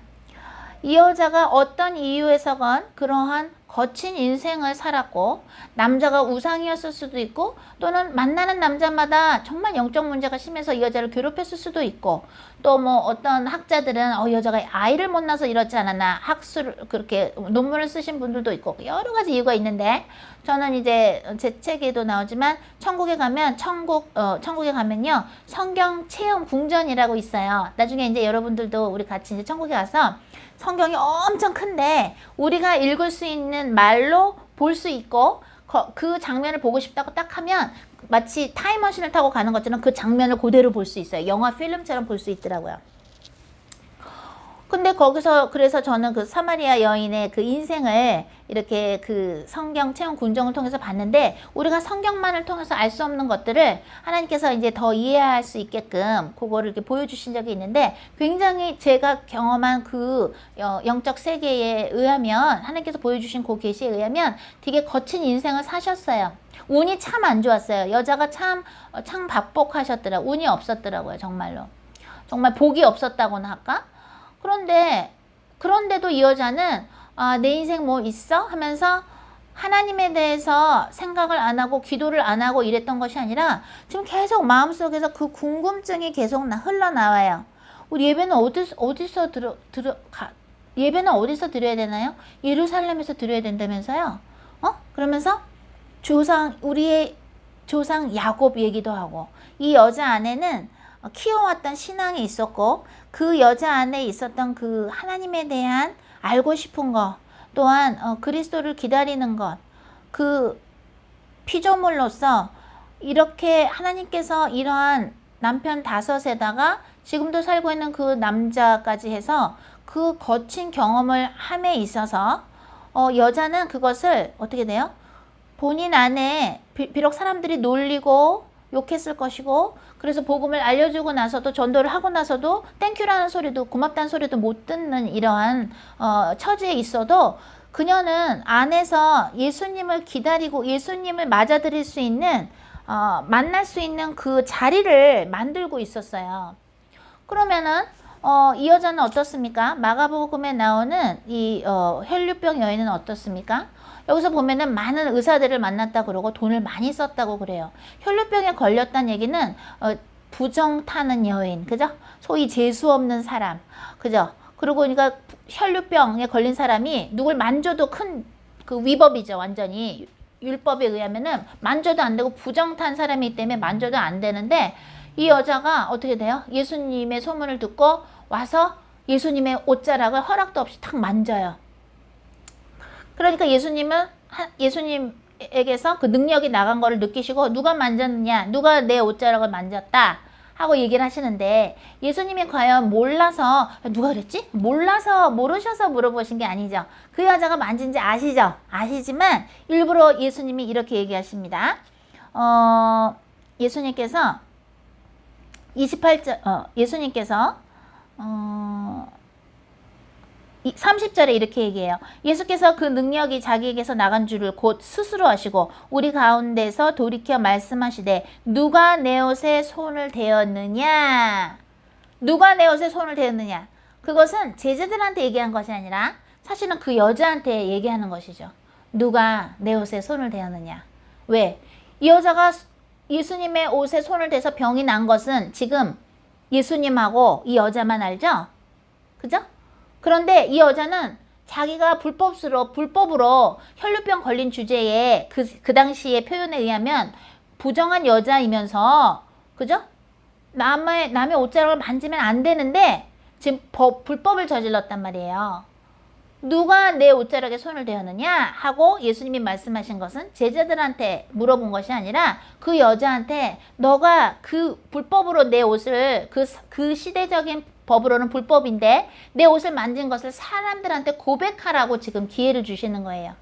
이 여자가 어떤 이유에서건 그러한 거친 인생을 살았고 남자가 우상이었을 수도 있고 또는 만나는 남자마다 정말 영적 문제가 심해서 이 여자를 괴롭혔을 수도 있고, 또 뭐 어떤 학자들은 이 여자가 아이를 못 낳아서 이렇지 않았나 학술 그렇게 논문을 쓰신 분들도 있고 여러 가지 이유가 있는데, 저는 이제 제 책에도 나오지만 천국에 가면요 성경 체험 궁전이라고 있어요. 나중에 이제 여러분들도 우리 같이 이제 천국에 가서 성경이 엄청 큰데 우리가 읽을 수 있는 말로 볼 수 있고 그 장면을 보고 싶다고 딱 하면 마치 타임머신을 타고 가는 것처럼 그 장면을 그대로 볼 수 있어요. 영화 필름처럼 볼 수 있더라고요. 근데 거기서 그래서 저는 그 사마리아 여인의 그 인생을 이렇게 그 성경 체험 군정을 통해서 봤는데, 우리가 성경만을 통해서 알 수 없는 것들을 하나님께서 이제 더 이해할 수 있게끔 그거를 이렇게 보여주신 적이 있는데, 굉장히 제가 경험한 그 영적 세계에 의하면, 하나님께서 보여주신 그 계시에 의하면 되게 거친 인생을 사셨어요. 운이 참 안 좋았어요. 여자가 참 박복하셨더라고요. 운이 없었더라고요. 정말로. 정말 복이 없었다고나 할까? 그런데도 이 여자는 내 인생 뭐 있어? 하면서 하나님에 대해서 생각을 안 하고 기도를 안 하고 이랬던 것이 아니라 지금 계속 마음속에서 그 궁금증이 계속 흘러나와요. 우리 예배는 예배는 어디서 드려야 되나요? 예루살렘에서 드려야 된다면서요? 그러면서 우리의 조상 야곱 얘기도 하고, 이 여자 안에는 키워왔던 신앙이 있었고 그 여자 안에 있었던 그 하나님에 대한 알고 싶은 것, 또한 그리스도를 기다리는 것, 그 피조물로서 이렇게 하나님께서 이러한 남편 5에다가 지금도 살고 있는 그 남자까지 해서 그 거친 경험을 함에 있어서 여자는 그것을 어떻게 돼요? 본인 안에 비록 사람들이 놀리고 욕했을 것이고, 그래서 복음을 알려주고 나서도 전도를 하고 나서도 땡큐라는 소리도 고맙다는 소리도 못 듣는 이러한 처지에 있어도 그녀는 안에서 예수님을 기다리고 예수님을 맞아들일 수 있는 만날 수 있는 그 자리를 만들고 있었어요. 그러면은 이 여자는 어떻습니까? 마가복음에 나오는 이 혈류병 여인은 어떻습니까? 여기서 보면은 많은 의사들을 만났다 그러고 돈을 많이 썼다고 그래요. 혈루병에 걸렸다는 얘기는 부정 타는 여인, 그죠? 소위 재수 없는 사람, 그죠? 그리고 그러니까 혈루병에 걸린 사람이 누굴 만져도 큰 그 위법이죠. 완전히 율법에 의하면은 만져도 안 되고 부정 탄 사람이기 때문에 만져도 안 되는데, 이 여자가 어떻게 돼요? 예수님의 소문을 듣고 와서 예수님의 옷자락을 허락도 없이 탁 만져요. 그러니까 예수님에게서 그 능력이 나간 거를 느끼시고, 누가 만졌느냐, 누가 내 옷자락을 만졌다 하고 얘기를 하시는데, 예수님이 과연 몰라서, 누가 그랬지? 모르셔서 물어보신 게 아니죠. 그 여자가 만진지 아시죠? 아시지만 일부러 예수님이 이렇게 얘기하십니다. 예수님께서 30절에 이렇게 얘기해요. 예수께서 그 능력이 자기에게서 나간 줄을 곧 스스로 아시고 우리 가운데서 돌이켜 말씀하시되, 누가 내 옷에 손을 대었느냐? 누가 내 옷에 손을 대었느냐? 그것은 제자들한테 얘기한 것이 아니라 사실은 그 여자한테 얘기하는 것이죠. 누가 내 옷에 손을 대었느냐? 왜? 이 여자가 예수님의 옷에 손을 대서 병이 난 것은 지금 예수님하고 이 여자만 알죠? 그죠? 그런데 이 여자는 자기가 불법으로 혈루병 걸린 주제에 그 당시의 표현에 의하면 부정한 여자이면서, 그죠? 남의 옷자락을 만지면 안 되는데 지금 불법을 저질렀단 말이에요. 누가 내 옷자락에 손을 대었느냐 하고 예수님이 말씀하신 것은 제자들한테 물어본 것이 아니라 그 여자한테, 너가 그 불법으로 내 옷을, 그 시대적인 법으로는 불법인데 내 옷을 만진 것을 사람들한테 고백하라고 지금 기회를 주시는 거예요.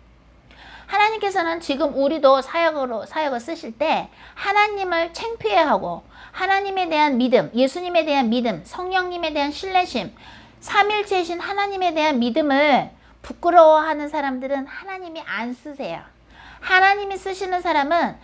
하나님께서는 지금 우리도 사역을 쓰실 때 하나님을 창피해하고 하나님에 대한 믿음, 예수님에 대한 믿음, 성령님에 대한 신뢰심, 삼일체이신 하나님에 대한 믿음을 부끄러워하는 사람들은 하나님이 안 쓰세요. 하나님이 쓰시는 사람은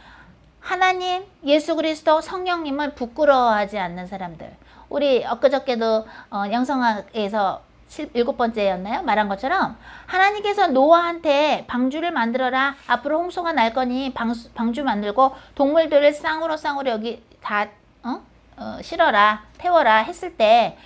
하나님, 예수 그리스도, 성령님을 부끄러워하지 않는 사람들. 우리 엊그저께도 영성학에서 7번째였나요? 말한 것처럼 하나님께서 노아한테 방주를 만들어라. 앞으로 홍수가 날 거니 방주 만들고 동물들을 쌍으로 여기 다 실어라, 태워라 했을 때,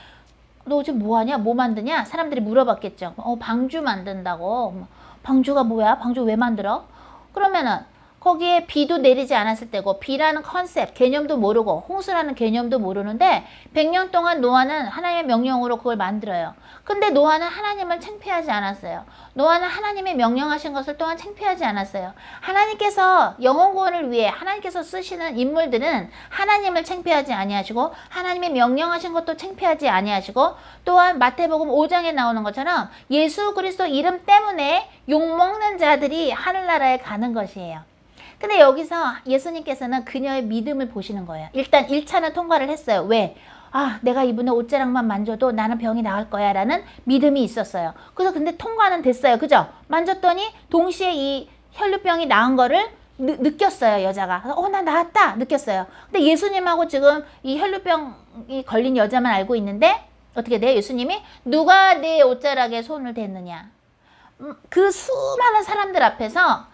너 지금 뭐하냐? 뭐 만드냐? 사람들이 물어봤겠죠. 방주 만든다고. 방주가 뭐야? 방주 왜 만들어? 그러면은 거기에 비도 내리지 않았을 때고, 비라는 컨셉, 개념도 모르고 홍수라는 개념도 모르는데 100년 동안 노아는 하나님의 명령으로 그걸 만들어요. 근데 노아는 하나님을 창피하지 않았어요. 노아는 하나님의 명령하신 것을 또한 창피하지 않았어요. 하나님께서 영혼 구원을 위해 하나님께서 쓰시는 인물들은 하나님을 창피하지 아니하시고 하나님의 명령하신 것도 창피하지 아니하시고, 또한 마태복음 5장에 나오는 것처럼 예수 그리스도 이름 때문에 욕먹는 자들이 하늘나라에 가는 것이에요. 근데 여기서 예수님께서는 그녀의 믿음을 보시는 거예요. 일단 1차는 통과를 했어요. 왜? 내가 이분의 옷자락만 만져도 나는 병이 나을 거야 라는 믿음이 있었어요. 그래서 근데 통과는 됐어요. 그죠? 만졌더니 동시에 이 혈루병이 나은 거를 느꼈어요. 여자가. 나 나았다 느꼈어요. 근데 예수님하고 지금 이 혈루병이 걸린 여자만 알고 있는데 어떻게 돼요? 예수님이 누가 내 옷자락에 손을 댔느냐? 그 수많은 사람들 앞에서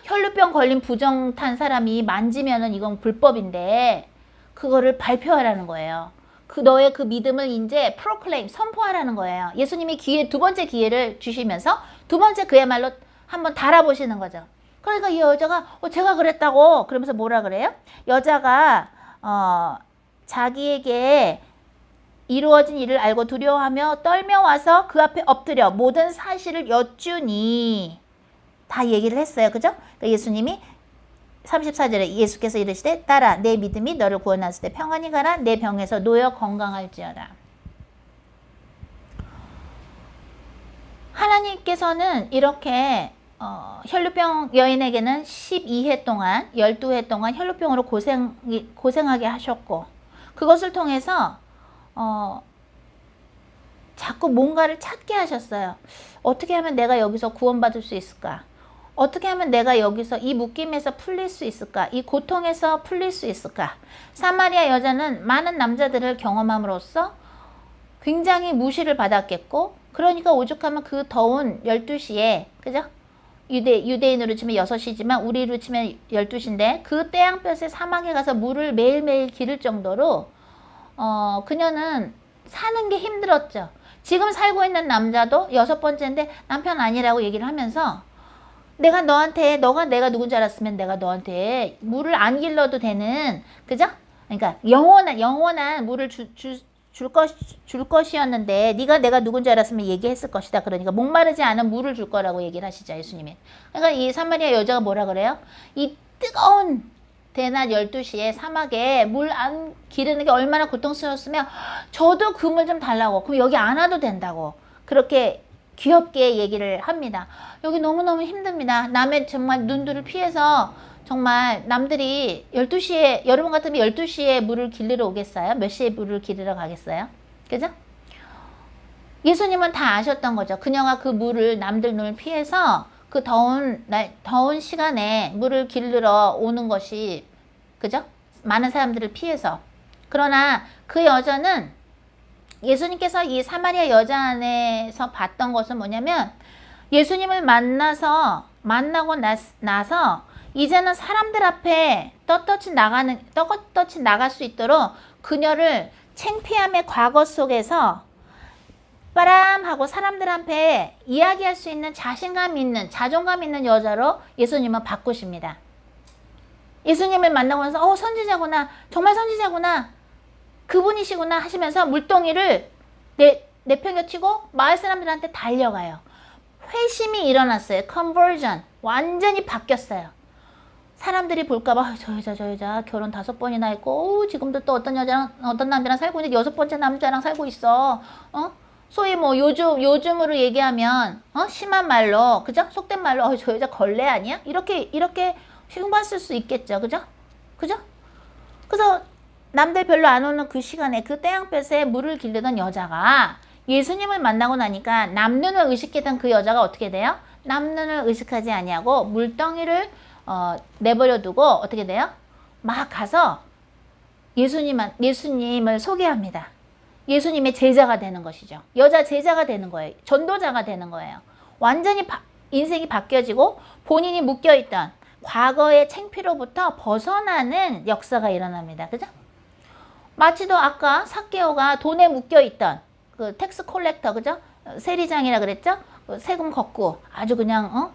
혈루병 걸린 부정탄 사람이 만지면은 이건 불법인데 그거를 발표하라는 거예요. 너의 그 믿음을 이제 프로클레임, 선포하라는 거예요. 예수님이 두 번째 기회를 주시면서 두 번째 그야말로 한번 달아보시는 거죠. 그러니까 이 여자가 제가 그랬다고 그러면서 뭐라 그래요? 여자가 자기에게 이루어진 일을 알고 두려워하며 떨며 와서 그 앞에 엎드려 모든 사실을 여쭈니, 다 얘기를 했어요. 그죠? 그러니까 예수님이 34절에 예수께서 이르시되, 딸아 내 믿음이 너를 구원하였을 때 평안히 가라. 내 병에서 놓여 건강할지어다. 하나님께서는 이렇게 혈루병 여인에게는 12회 동안 12회 동안 혈루병으로 고생하게 하셨고, 그것을 통해서 자꾸 뭔가를 찾게 하셨어요. 어떻게 하면 내가 여기서 구원받을 수 있을까? 어떻게 하면 내가 여기서 이 묶임에서 풀릴 수 있을까? 이 고통에서 풀릴 수 있을까? 사마리아 여자는 많은 남자들을 경험함으로써 굉장히 무시를 받았겠고, 그러니까 오죽하면 그 더운 12시에 그죠? 유대인으로 치면 6시지만 우리로 치면 12시인데 그 태양볕에 사막에 가서 물을 매일매일 기를 정도로 그녀는 사는 게 힘들었죠. 지금 살고 있는 남자도 6번째인데 남편 아니라고 얘기를 하면서 너가 내가 누군지 알았으면 내가 너한테 물을 안 길러도 되는, 그죠? 그러니까 영원한 물을 줄 것이었는데 네가 내가 누군지 알았으면 얘기했을 것이다. 그러니까 목마르지 않은 물을 줄 거라고 얘기를 하시죠, 예수님이. 그러니까 이 사마리아 여자가 뭐라 그래요? 이 뜨거운 대낮 12시에 사막에 물 안 기르는 게 얼마나 고통스러웠으면 저도 그 물 좀 달라고, 그럼 여기 안 와도 된다고 그렇게 귀엽게 얘기를 합니다. 여기 너무너무 힘듭니다. 남의 정말 눈들을 피해서 정말 남들이 12시에, 여러분 같으면 12시에 물을 길르러 오겠어요? 몇 시에 물을 길르러 가겠어요? 그죠? 예수님은 다 아셨던 거죠. 그녀가 그 물을 남들 눈을 피해서 그 더운 시간에 물을 길르러 오는 것이, 그죠? 많은 사람들을 피해서. 그러나 그 여자는, 예수님께서 이 사마리아 여자 안에서 봤던 것은 뭐냐면, 예수님을 만나고 나서 이제는 사람들 앞에 떳떳이 나갈 수 있도록 그녀를 창피함의 과거 속에서 빠람하고 사람들 앞에 이야기할 수 있는 자신감 있는, 자존감 있는 여자로 예수님은 바꾸십니다. 예수님을 만나고 나서 선지자구나, 정말 선지자구나, 그분이시구나 하시면서 물동이를 내팽겨치고 마을 사람들한테 달려가요. 회심이 일어났어요. 컨버전. 완전히 바뀌었어요. 사람들이 볼까봐 저 여자 결혼 5번이나 했고 지금도 또 어떤 남자랑 살고 있는데 6번째 남자랑 살고 있어. 소위 뭐 요즘으로 얘기하면 심한 말로, 그죠? 속된 말로 저 여자 걸레 아니야? 이렇게 흉봤을 수 있겠죠. 그죠? 그래서 남들 별로 안 오는 그 시간에 그 태양볕에 물을 길르던 여자가 예수님을 만나고 나니까 남눈을 의식했던 그 여자가 어떻게 돼요? 남눈을 의식하지 아니하고 물덩이를 내버려 두고 어떻게 돼요? 막 가서 예수님을 소개합니다. 예수님의 제자가 되는 것이죠. 여자 제자가 되는 거예요. 전도자가 되는 거예요. 완전히 인생이 바뀌어지고 본인이 묶여있던 과거의 창피로부터 벗어나는 역사가 일어납니다. 그죠? 마치도 아까 삭개오가 돈에 묶여있던 그 텍스 콜렉터, 그죠? 세리장이라 그랬죠? 그 세금 걷고 아주 그냥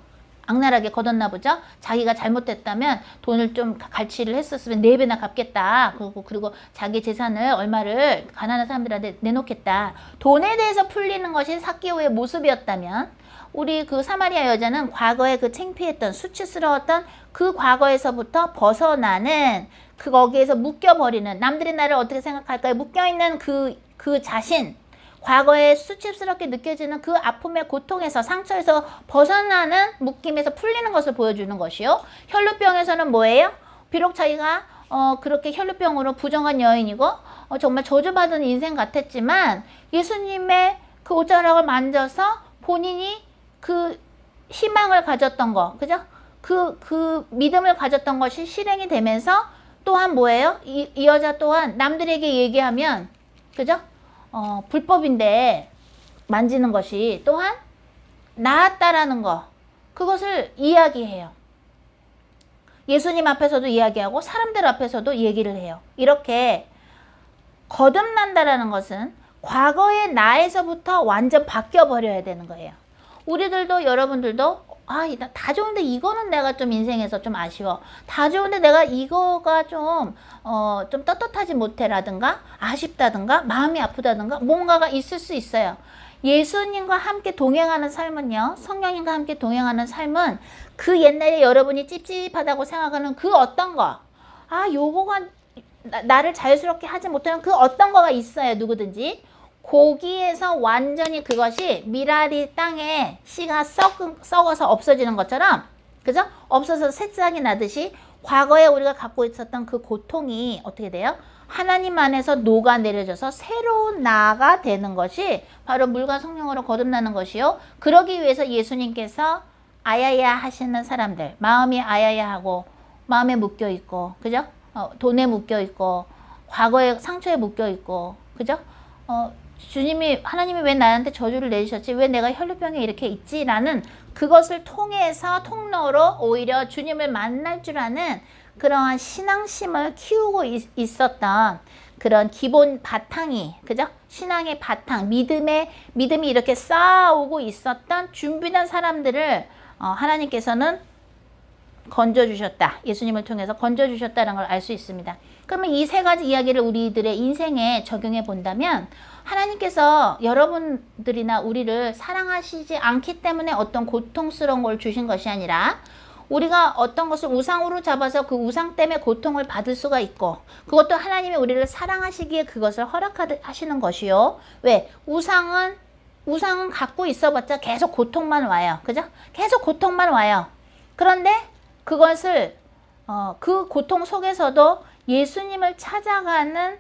악랄하게 걷었나 보죠. 자기가 잘못됐다면 돈을 좀 갈취를 했었으면 4배나 갚겠다. 그리고 자기 재산을 얼마를 가난한 사람들한테 내놓겠다. 돈에 대해서 풀리는 것이 삭개오의 모습이었다면, 우리 그 사마리아 여자는 과거에 그 창피했던, 수치스러웠던 그 과거에서부터 벗어나는, 거기에서 묶여버리는, 남들이 나를 어떻게 생각할까요? 묶여있는 그 자신, 과거에 수치스럽게 느껴지는 그 아픔의 고통에서, 상처에서 벗어나는, 묶임에서 풀리는 것을 보여주는 것이요. 혈루병에서는 뭐예요? 비록 자기가 그렇게 혈루병으로 부정한 여인이고 정말 저주받은 인생 같았지만 예수님의 그 옷자락을 만져서 본인이 그 희망을 가졌던 거, 그죠? 그 믿음을 가졌던 것이 실행이 되면서 또한 뭐예요? 이 여자 또한 남들에게 얘기하면, 그죠? 불법인데 만지는 것이 또한 나았다라는 거, 그것을 이야기해요. 예수님 앞에서도 이야기하고 사람들 앞에서도 얘기를 해요. 이렇게 거듭난다라는 것은 과거의 나에서부터 완전 바뀌어 버려야 되는 거예요. 우리들도, 여러분들도 다 좋은데 이거는 내가 좀 인생에서 좀 아쉬워. 다 좋은데 내가 이거가 좀 떳떳하지 못해라든가 아쉽다든가 마음이 아프다든가 뭔가가 있을 수 있어요. 예수님과 함께 동행하는 삶은요, 성령님과 함께 동행하는 삶은 그 옛날에 여러분이 찝찝하다고 생각하는 그 어떤 거, 요거가 나를 자유스럽게 하지 못하는 그 어떤 거가 있어요. 누구든지. 거기에서 완전히 그것이 미라리 땅에 씨가 썩어서 없어지는 것처럼, 그죠? 없어서 새싹이 나듯이 과거에 우리가 갖고 있었던 그 고통이 어떻게 돼요? 하나님 안에서 녹아내려져서 새로운 나가 되는 것이 바로 물과 성령으로 거듭나는 것이요. 그러기 위해서 예수님께서 아야야 하시는 사람들, 마음이 아야야하고 마음에 묶여있고, 그죠? 돈에 묶여있고 과거의 상처에 묶여있고, 그죠? 하나님이 왜 나한테 저주를 내주셨지? 왜 내가 혈루병에 이렇게 있지? 라는 그것을 통해서 통로로 오히려 주님을 만날 줄 아는 그러한 신앙심을 키우고 있었던 그런 기본 바탕이, 그죠? 신앙의 바탕, 믿음이 이렇게 쌓아오고 있었던 준비된 사람들을 하나님께서는 건져주셨다. 예수님을 통해서 건져주셨다는 걸 알 수 있습니다. 그러면 이 세 가지 이야기를 우리들의 인생에 적용해 본다면 하나님께서 여러분들이나 우리를 사랑하시지 않기 때문에 어떤 고통스러운 걸 주신 것이 아니라 우리가 어떤 것을 우상으로 잡아서 그 우상 때문에 고통을 받을 수가 있고 그것도 하나님이 우리를 사랑하시기에 그것을 허락하시는 것이요. 왜? 우상은 갖고 있어봤자 계속 고통만 와요. 그죠? 계속 고통만 와요. 그런데 그것을 그 고통 속에서도 예수님을 찾아가는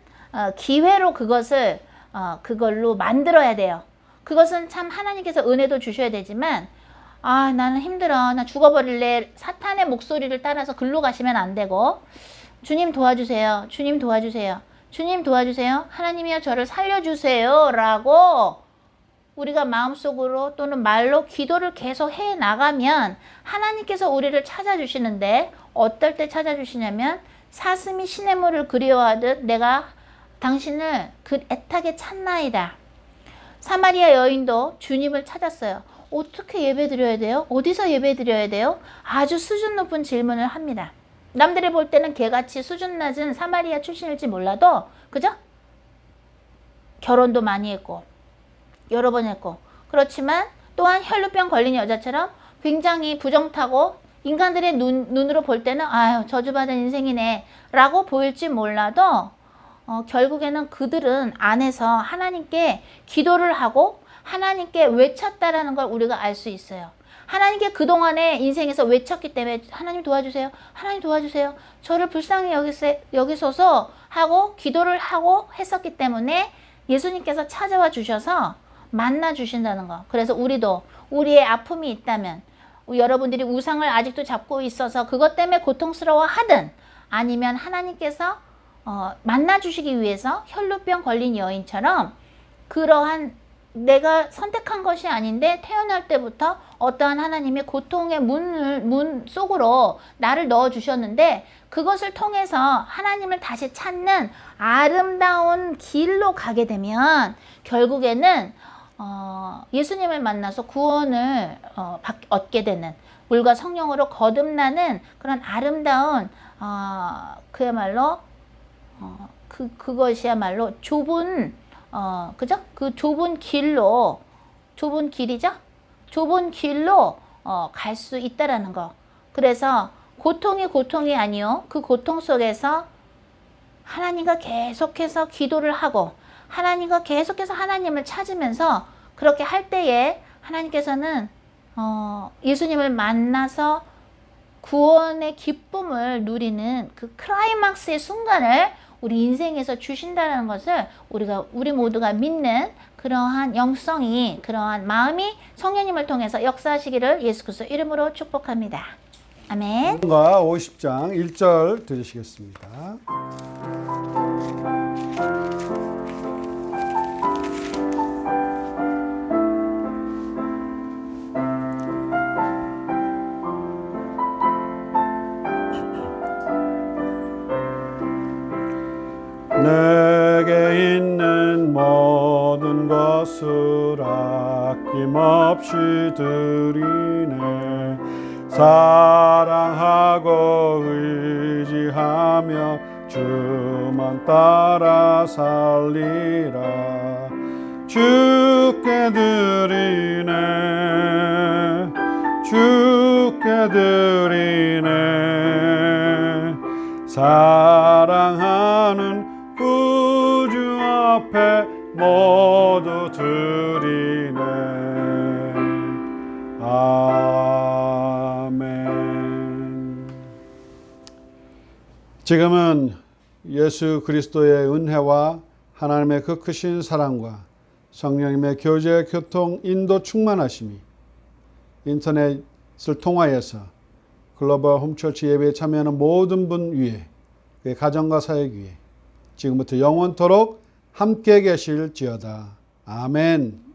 기회로 그걸로 만들어야 돼요. 그것은 참 하나님께서 은혜도 주셔야 되지만 나는 힘들어. 나 죽어버릴래. 사탄의 목소리를 따라서 글로 가시면 안 되고 주님 도와주세요. 주님 도와주세요. 주님 도와주세요. 하나님이여 저를 살려주세요. 라고 우리가 마음속으로 또는 말로 기도를 계속 해 나가면 하나님께서 우리를 찾아주시는데 어떨 때 찾아주시냐면 사슴이 시냇물을 그리워하듯 내가 당신을 그 애타게 찾나이다. 사마리아 여인도 주님을 찾았어요. 어떻게 예배 드려야 돼요? 어디서 예배 드려야 돼요? 아주 수준 높은 질문을 합니다. 남들이 볼 때는 개같이 수준 낮은 사마리아 출신일지 몰라도 그죠? 결혼도 많이 했고 여러 번 했고 그렇지만 또한 혈루병 걸린 여자처럼 굉장히 부정타고 인간들의 눈으로 볼 때는 아유 저주받은 인생이네 라고 보일지 몰라도 결국에는 그들은 안에서 하나님께 기도를 하고 하나님께 외쳤다라는 걸 우리가 알 수 있어요. 하나님께 그동안의 인생에서 외쳤기 때문에 하나님 도와주세요. 하나님 도와주세요. 저를 불쌍히 여기소서 하고 기도를 하고 했었기 때문에 예수님께서 찾아와 주셔서 만나 주신다는 거. 그래서 우리도 우리의 아픔이 있다면 여러분들이 우상을 아직도 잡고 있어서 그것 때문에 고통스러워 하든 아니면 하나님께서 만나 주시기 위해서 혈루병 걸린 여인처럼 그러한 내가 선택한 것이 아닌데 태어날 때부터 어떠한 하나님의 고통의 문 속으로 나를 넣어 주셨는데 그것을 통해서 하나님을 다시 찾는 아름다운 길로 가게 되면 결국에는 예수님을 만나서 구원을 얻게 되는 물과 성령으로 거듭나는 그런 아름다운 그야말로 그것이야말로 좁은 그죠? 그 좁은 길이죠? 좁은 길로 갈 수 있다라는 거. 그래서 고통이 아니요. 그 고통 속에서 하나님과 계속해서 기도를 하고 하나님과 계속해서 하나님을 찾으면서 그렇게 할 때에 하나님께서는 예수님을 만나서 구원의 기쁨을 누리는 그 클라이막스의 순간을 우리 인생에서 주신다는 것을 우리 모두가 믿는 그러한 영성이 그러한 마음이 성령님을 통해서 역사하시기를 예수 그리스도 이름으로 축복합니다. 아멘. 가 50장 1절 들으시겠습니다. 내게 있는 모든 것을 아낌없이 드리네. 사랑하고 의지하며 주만 따라 살리라. 주께 드리네. 주께 드리네. 사랑하는 구주 앞에 모두 드리네. 아멘. 지금은 예수 그리스도의 은혜와 하나님의 그 크신 사랑과 성령님의 교제, 교통, 인도 충만하심이 인터넷을 통하여서 글로벌 홈처치 예배에 참여하는 모든 분 위에 그의 가정과 사역 위에 지금부터 영원토록 함께 계실지어다. 아멘.